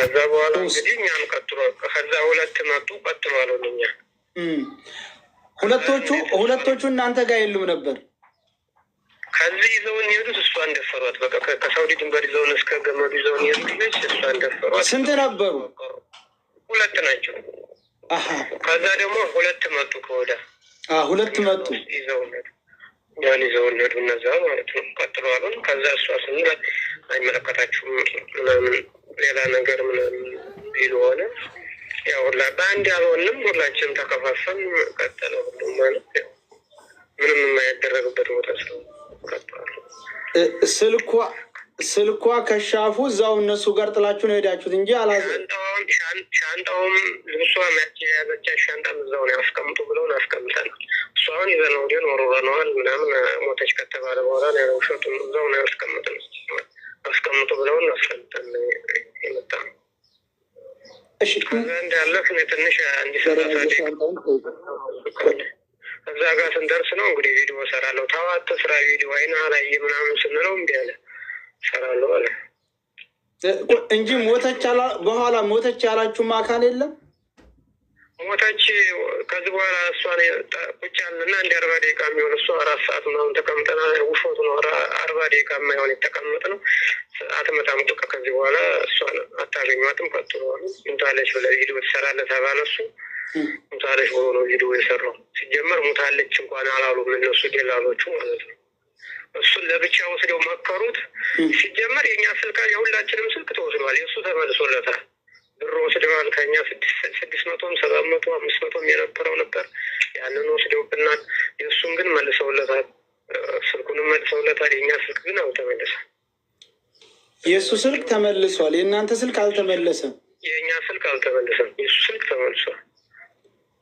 ከዛ በኋላ እንግዲህ እኛም ቀጥሎ ከዛ ሁለት መጡ ቀጥሎ አሉኛ። ሁለቶቹ እናንተ ጋር የሉም ነበር? ከዚህ ይዘውን የሄዱት እሷን ደፈሯት። በቃ ከሳውዲ ድንበር ይዘውን እስከ ገመዱ ይዘውን የሄዱት ልጅ እሷን ደፈሯት። ስንት ነበሩ? ሁለት ናቸው። ከዛ ደግሞ ሁለት መጡ ከወዳ ሁለት መጡ ይዘውን ሄዱ። ያን ይዘውን ሄዱ እነዛ ማለት ነው። ቀጥሎ አሉን። ከዛ እሷ ስንል አይመለከታችሁም ምናምን ሌላ ነገር ምናምን ቢሉ ሆነ። ያው በአንድ ያልሆንም ሁላችንም ተከፋፈን ቀጠለ ሁሉም ማለት ያው ምንም የማይደረግበት ቦታ ስለ ቀጥሏል። ስልኳ ከሻፉ እዛው እነሱ ጋር ጥላችሁ ነው ሄዳችሁት እንጂ ሻንጣውም ልብሷ ያዘቻ ሻንጣም እዛው ነው ያስቀምጡ ብለውን አስቀምጠን እሱ አሁን ይዘነው ወዲን ወሮረነዋል ምናምን ሞተች ከተባለ በኋላ ነው ውሸቱን እዛው ነው ያስቀምጠን አስቀምጡ ብለውን አስቀምጠን የመጣ ነው። እሺ እንዳለፍ ትንሽ አንድ ሰላሳ እዛ ጋር ስንደርስ ነው እንግዲህ ቪዲዮ እሰራለሁ ታዋት ስራ ቪዲዮ አይና ላይ ምናምን ስንለው እምቢ አለ። እሰራለሁ አለ እንጂ በኋላ ሞተች ያላችሁም አካል የለም። ሞተች ከዚህ በኋላ እሷን ቁጭ ያልንና እንደ 40 ደቂቃ የሚሆን እሷ 4 ሰዓት ምናምን ተቀምጠና ውሾቱ ነው 40 ደቂቃ የማይሆን የተቀመጥ ነው። አትመጣም በቃ ከዚህ በኋላ እሷን አታገኟትም ቀጥሏል። ሙታለች ብለህ ቪዲዮ ትሰራለህ ተባለ። እሱ ሙታለች ብሎ ነው ቪዲዮ የሰራው። ሲጀመር ሙታለች እንኳን አላሉም እነሱ ደላሎቹ ማለት ነው። እሱን ለብቻ ወስደው መከሩት። ሲጀመር የኛ ስልክ የሁላችንም ስልክ ተወስዷል። የእሱ ተመልሶለታል። ብር ወስደዋል ከኛ 600 700 500 የነበረው ነበር። ያንን ወስደውብናል። የእሱን ግን መልሰውለታል። ስልኩንም መልሰውለታል። የኛ ስልክ ግን አልተመለሰም። የእሱ ስልክ ተመልሷል። የእናንተ ስልክ አልተመለሰም። የእኛ ስልክ አልተመለሰም። የእሱ ስልክ ተመልሷል።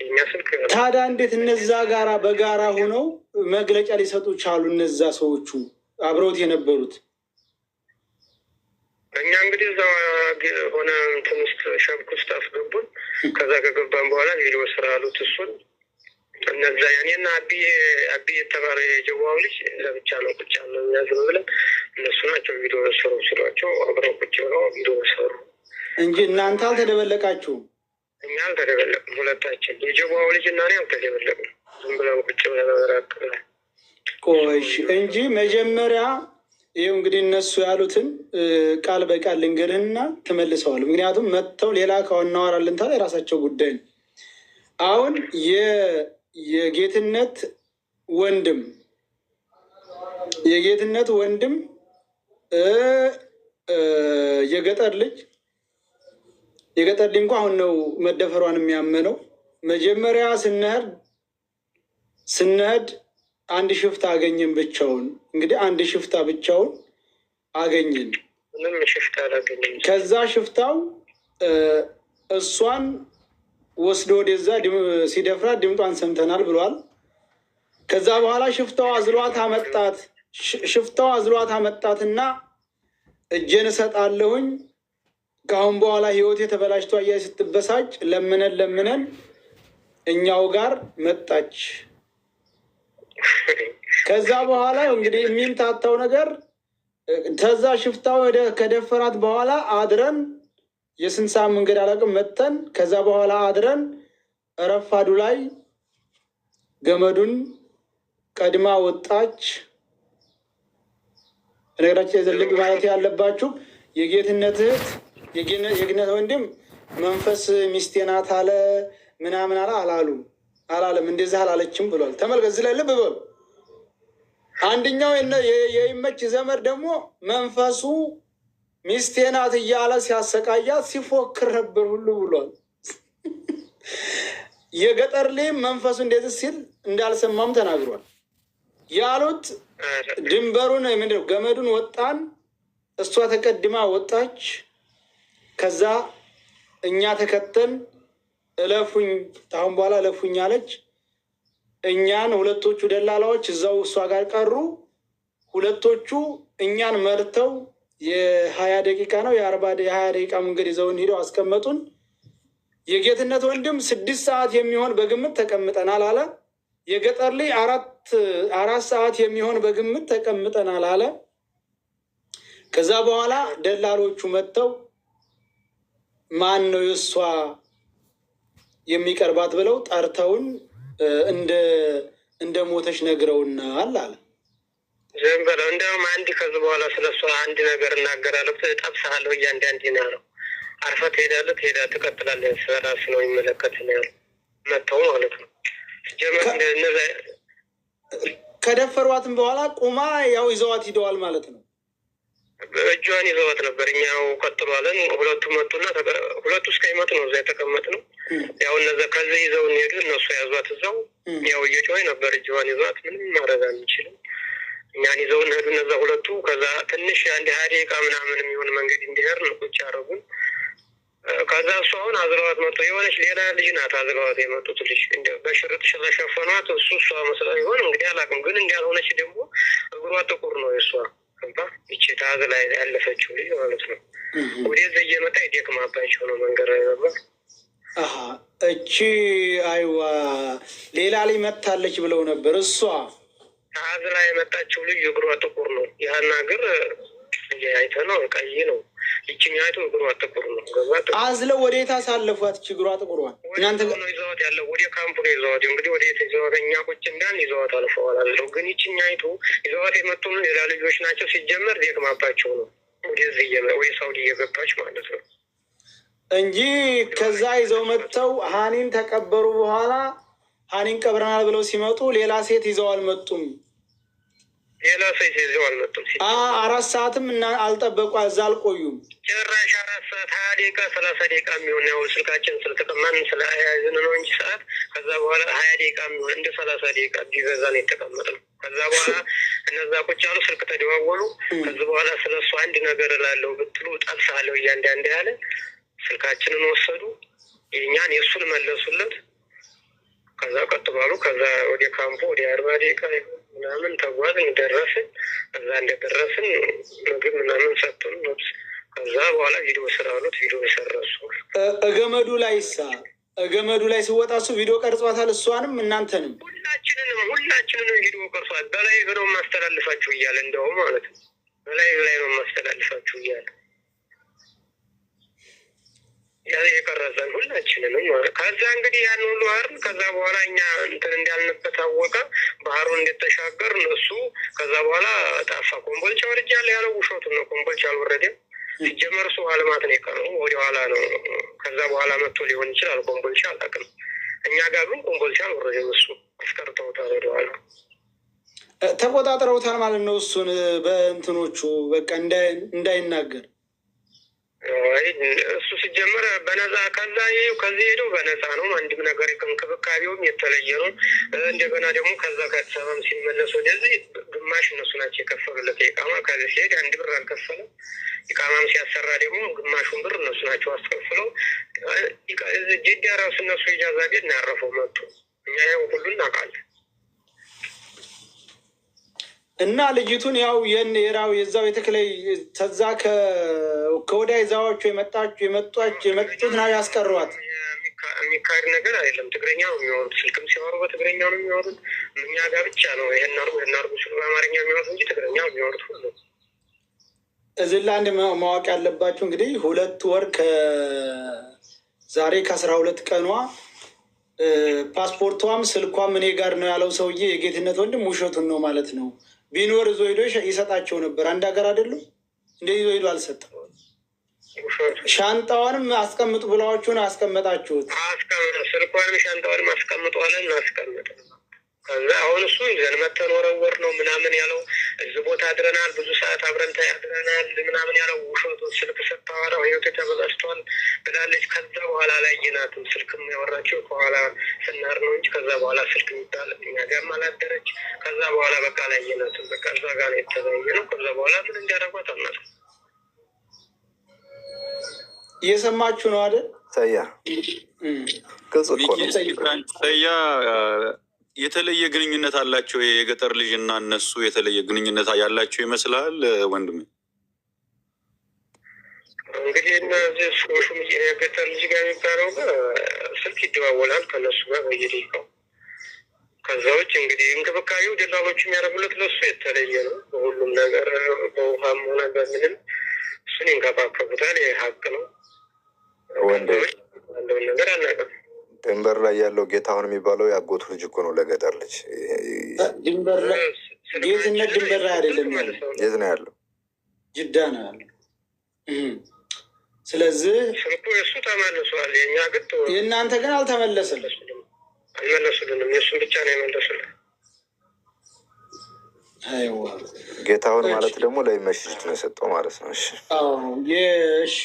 የእኛ ስልክ ታዲያ እንዴት እነዛ ጋራ በጋራ ሆነው መግለጫ ሊሰጡ ቻሉ? እነዛ ሰዎቹ አብረውት የነበሩት እኛ እንግዲህ እዛ ሆነ እንትን ውስጥ ሸብክ ውስጥ አስገቡን። ከዛ ከገባን በኋላ ቪዲዮ ስራ አሉት እሱን። እነዛ ያኔና አቢ የተባለ የጀዋው ልጅ ለብቻ ነው ቁጭ ያለው የሚያዝኑ ብለን እነሱ ናቸው ቪዲዮ ሰሩ ሲሏቸው አብረው ቁጭ ብለው ቪዲዮ ሰሩ እንጂ እናንተ አልተደበለቃችሁም። እኛ አልተደበለቅም። ሁለታችን የጀዋው ልጅ እና እኔ አልተደበለቅም። ዝም ብለን ቁጭ ብለን ራቅ ብለን ቆይ እንጂ መጀመሪያ ይኸው እንግዲህ እነሱ ያሉትን ቃል በቃል ልንገርህና ተመልሰዋል። ምክንያቱም መጥተው ሌላ ከዋናዋራልን ታዲያ የራሳቸው ጉዳይ ነው። አሁን የጌትነት ወንድም የገጠር ልጅ እንኳ አሁን ነው መደፈሯን የሚያመነው። መጀመሪያ ስንሄድ አንድ ሽፍታ አገኘን ብቻውን። እንግዲህ አንድ ሽፍታ ብቻውን አገኘን። ምንም ሽፍታ አላገኘን። ከዛ ሽፍታው እሷን ወስዶ ወደዛ ሲደፍራት ድምጧን ሰምተናል ብሏል። ከዛ በኋላ ሽፍታው አዝሏት አመጣትና እጄን እሰጣለሁኝ ከአሁን በኋላ ህይወቴ ተበላሽቶ አያ ስትበሳጭ ለምነን እኛው ጋር መጣች። ከዛ በኋላ እንግዲህ የሚምታታው ነገር ከዛ ሽፍታው ከደፈራት በኋላ አድረን የስንት ሰዓት መንገድ አላውቅም መተን ከዛ በኋላ አድረን ረፋዱ ላይ ገመዱን ቀድማ ወጣች። ነገራችን የዘልቅ ማለት ያለባችሁ የጌትነት እህት የጌትነት ወንድም መንፈስ ሚስቴ ናት አለ ምናምን አላለም። እንደዚህ አላለችም ብሏል። ተመልከት፣ እዚህ ላይ ልብ በሉ። አንደኛው የይመች ዘመድ ደግሞ መንፈሱ ሚስቴ ናት እያለ ሲያሰቃያት ሲፎክር ነበር ሁሉ ብሏል። የገጠር ላይ መንፈሱ እንደዚህ ሲል እንዳልሰማም ተናግሯል። ያሉት ድንበሩን ምንድነው ገመዱን ወጣን፣ እሷ ተቀድማ ወጣች። ከዛ እኛ ተከተን እለፉኝ አሁን በኋላ እለፉኝ አለች። እኛን ሁለቶቹ ደላላዎች እዛው እሷ ጋር ቀሩ። ሁለቶቹ እኛን መርተው የ20 ደቂቃ ነው የ20 ደቂቃ መንገድ ይዘውን ሄደው አስቀመጡን። የጌትነት ወንድም 6 ሰዓት የሚሆን በግምት ተቀምጠናል አለ። የገጠር ላይ 4 ሰዓት የሚሆን በግምት ተቀምጠናል አለ። ከዛ በኋላ ደላሎቹ መጥተው ማን ነው የእሷ የሚቀርባት ብለው ጠርተውን እንደ ሞተች ነግረውናል አለ። ዝም በለው እንደውም አንድ ከዚህ በኋላ ስለሷ አንድ ነገር እናገራለሁ ጠብሳለሁ እያንዳንድ ነው ያለው። አርፈህ ትሄዳለህ ትቀጥላለህ። ስለራስህ ነው የሚመለከትህ ነው ያለው። መተው ማለት ነው ጀመር እንደነዛ ከደፈሯትም በኋላ ቁማ ያው ይዘዋት ሂደዋል ማለት ነው። እጇን ይዘዋት ነበር። እኛው ቀጥሏለን። ሁለቱ መጡና ሁለቱ እስከሚመጡ ነው እዛ የተቀመጥነው። ያው እነዛ ከዚህ ይዘውን ሄዱ። እነሱ ያዟት እዛው ያው እየጮኸኝ ነበር። እጇን ይዘዋት ምንም ማድረግ አንችልም። እኛን ይዘውን ሄዱ እነዛ ሁለቱ። ከዛ ትንሽ አንድ 20 ደቂቃ ምናምን የሚሆን መንገድ እንዲሄድ ቁጭ አደረጉን። ከዛ እሱ አሁን አዝለዋት መጡ። የሆነች ሌላ ልጅ ናት አዝለዋት የመጡት ልጅ በሽርጥ ስለሸፈኗት እሷ መስላ ይሆን እንግዲህ አላውቅም። ግን እንዳልሆነች ደግሞ እግሯ ጥቁር ነው የእሷ ይቺ ታዝ ላይ ያለፈችው ልጅ ማለት ነው። ወደዚህ እየመጣ ይደክማባቸው ነው መንገድ ላይ ነበር። እቺ አይዋ ሌላ ላይ መታለች ብለው ነበር። እሷ ታዝ ላይ የመጣችው ልጅ እግሯ ጥቁር ነው። ያን እግር አይተ ነው ቀይ ነው። ይችኛይቱ እግሯ ጥቁር ነው። አዝለው ወዴት አሳለፏት? እቺ እግሯ ጥቁሯን እናንተ ነው ይዘዋት ያለው። ወደ ካምፑ ነው ይዘዋት። እንግዲህ ወዴት ይዘዋት? እኛ ቁጭ እንዳን ይዘዋት አልፈዋል አለው። ግን ይችኛይቱ ይዘዋት የመጡ ሌላ ልጆች ናቸው። ሲጀመር ደክማባቸው ነው ወደዚህ ወይ ሳውዲ እየገባች ማለት ነው እንጂ ከዛ ይዘው መጥተው ሀኒን ተቀበሩ። በኋላ ሀኒን ቀብረናል ብለው ሲመጡ ሌላ ሴት ይዘው አልመጡም። ሌላ ሴት ይዘው አልመጡም። 4 ሰዓትም እና አልጠበቁ እዛ አልቆዩም። ጭራሽ 4 ሰዓት 20 ደቂቃ 30 ደቂቃ የሚሆን ያው ስልካችን ስለተቀማን ስለያዝን ነው እንጂ ሰዓት። ከዛ በኋላ 20 ደቂቃ የሚሆን እንደ 30 ደቂቃ ቢበዛ ነው የተቀመጥነው። ከዛ በኋላ እነዛ ቁጭ ያሉ ስልክ ተደዋወሉ። ከዚህ በኋላ ስለሱ አንድ ነገር እላለሁ ብትሉ ጠብሳለሁ እያንዳንድ ያለ ስልካችንን ወሰዱ። የእኛን የእሱን መለሱለት። ከዛ ቀጥ ባሉ። ከዛ ወደ ካምፖ ወደ 40 ደቂቃ ምናምን ተጓዝን። ደረስን። ከዛ እንደደረስን ምግብ ምናምን ሰጡን ልብስ። ከዛ በኋላ ቪዲዮ ስራ አሉት። ቪዲዮ የሰረሱ ገመዱ ላይ ሲወጣ እሱ ቪዲዮ ቀርጿታል። እሷንም እናንተንም ሁላችንንም ቪዲዮ ቀርጿል። በላይ ነው ማስተላልፋችሁ እያለ እንደውም ማለት ነው በላይ ነው ማስተላልፋችሁ እያለ የቀረጸን ሁላችንንም ማለት። ከዛ እንግዲህ ያን ሁሉ አይደል። ከዛ በኋላ እኛ እንትን እንዳልንበት አወቀ። ባህሩን እንደተሻገር እነሱ ከዛ በኋላ ጠፋ። ኮምቦልቻ ወርጃለሁ ያለው ውሸቱን ነው። ኮምቦልቻ አልወረደም። ሲጀመር እሱ አልማት ነው የቀረው። ወደኋላ ነው። ከዛ በኋላ መጥቶ ሊሆን ይችላል። ኮምቦልቻ አላውቅም። እኛ ጋር ግን ኮምቦልቻ አልወረደም። እሱ አስቀርተውታል። ወደኋላ ተቆጣጥረውታል ማለት ነው። እሱን በእንትኖቹ በቃ እንዳይናገር እሱ ሲጀመር በነፃ ከዚህ ሄደው በነፃ ነው። አንድም ነገር እንክብካቤውም የተለየ ነው። እንደገና ደግሞ ከዛ ከአዲስ አበባም ሲመለስ ወደዚህ ግማሽ እነሱ ናቸው የከፈሉለት የቃማ። ከዚህ ሲሄድ 1 ብር አልከፈለም። ኢቃማም ሲያሰራ ደግሞ ግማሹን ብር እነሱ ናቸው አስከፍለው። ጅዳ ራሱ እነሱ ኢጃዛ ቤት ነው ያረፈው መጡ። እኛ ያው ሁሉን እናውቃለን። እና ልጅቱን ያው የራው የዛው የተክለይ ተዛ ከወዲያ ይዛዋቸው የመጡት ነው ያስቀሯት። የሚካሄድ ነገር አይደለም። ትግረኛ ነው የሚወሩት። ስልክም ሲያወሩ በትግረኛ ነው የሚወሩት። እኛ ጋር ብቻ ነው ይሄን አርጉ ሲሉ በአማርኛ የሚወሩት እንጂ ትግረኛ ነው የሚወሩት ሁሉ። እዚህ ላይ አንድ ማወቅ ያለባችሁ እንግዲህ 2 ወር ከዛሬ ከ12 ቀኗ ፓስፖርቷም ስልኳም እኔ ጋር ነው ያለው ሰውዬ የጌትነት ወንድም ውሸቱን ነው ማለት ነው። ቢኖር ይዞ ሄዶ ይሰጣቸው ነበር። አንድ ሀገር አይደሉም እንደ ይዞ ሄዶ አልሰጠም። ሻንጣዋንም አስቀምጡ ብላችሁን አስቀመጣችሁት። ስልኳንም ሻንጣዋንም አስቀምጧለን አስቀምጥ። ከዛ አሁን እሱ ይዘን መተን ወረወር ነው ምናምን ያለው። እዚህ ቦታ አድረናል፣ ብዙ ሰዓት አብረን ታያድረናል ምናምን ያለው ውሸቱ። ስልክ ስታወራው ህይወት ተበላሽቷል ብላለች። ከዛ በኋላ ላየናትም ስልክም ያወራቸው ከኋላ ስናር ነው እንጂ ከዛ በኋላ ስልክ የሚባል እኛ ጋርም አላደረች። ከዛ በኋላ በቃ ላየናትም በቃ እዛ ጋር ነው የተለያየ ነው። ከዛ በኋላ ምን እንዲያደርጓት አናውቅም። እየሰማችሁ ነው አይደል? ሰያ የተለየ ግንኙነት አላቸው። የገጠር ልጅ እና እነሱ የተለየ ግንኙነት ያላቸው ይመስላል ወንድሜ። እንግዲህ እነዚህ ሹም የገጠር ልጅ ጋር የሚባለው ስልክ ይደዋወላል ከነሱ ጋር በየደቂቃው። ከዛ ውጭ እንግዲህ እንክብካቤው ደላሎቹ የሚያደርጉለት ለሱ የተለየ ነው። በሁሉም ነገር በውሃም ሆነ በምንም እሱን ይንከባከቡታል። ይህ ሀቅ ነው። ወንዴ ያለውን ነገር አናውቅም። ድንበር ላይ ያለው ጌታሁን የሚባለው ያጎቱ ልጅ እኮ ነው። ለገጠር ልጅ ድንበር ላይ ጌትነት ድንበር ላይ አይደለም ያለው። የት ነው ያለው? ጅዳ ነው ያለው። ስለዚህ ስልኩ የእሱ ተመልሷል። የእኛ ግን የእናንተ ግን አልተመለሰም። አልመለሱልንም። የእሱን ብቻ ነው የመለሱልን። ጌታሁን ማለት ደግሞ ለመስጂድ ነው የሰጠው ማለት ነው። እሺ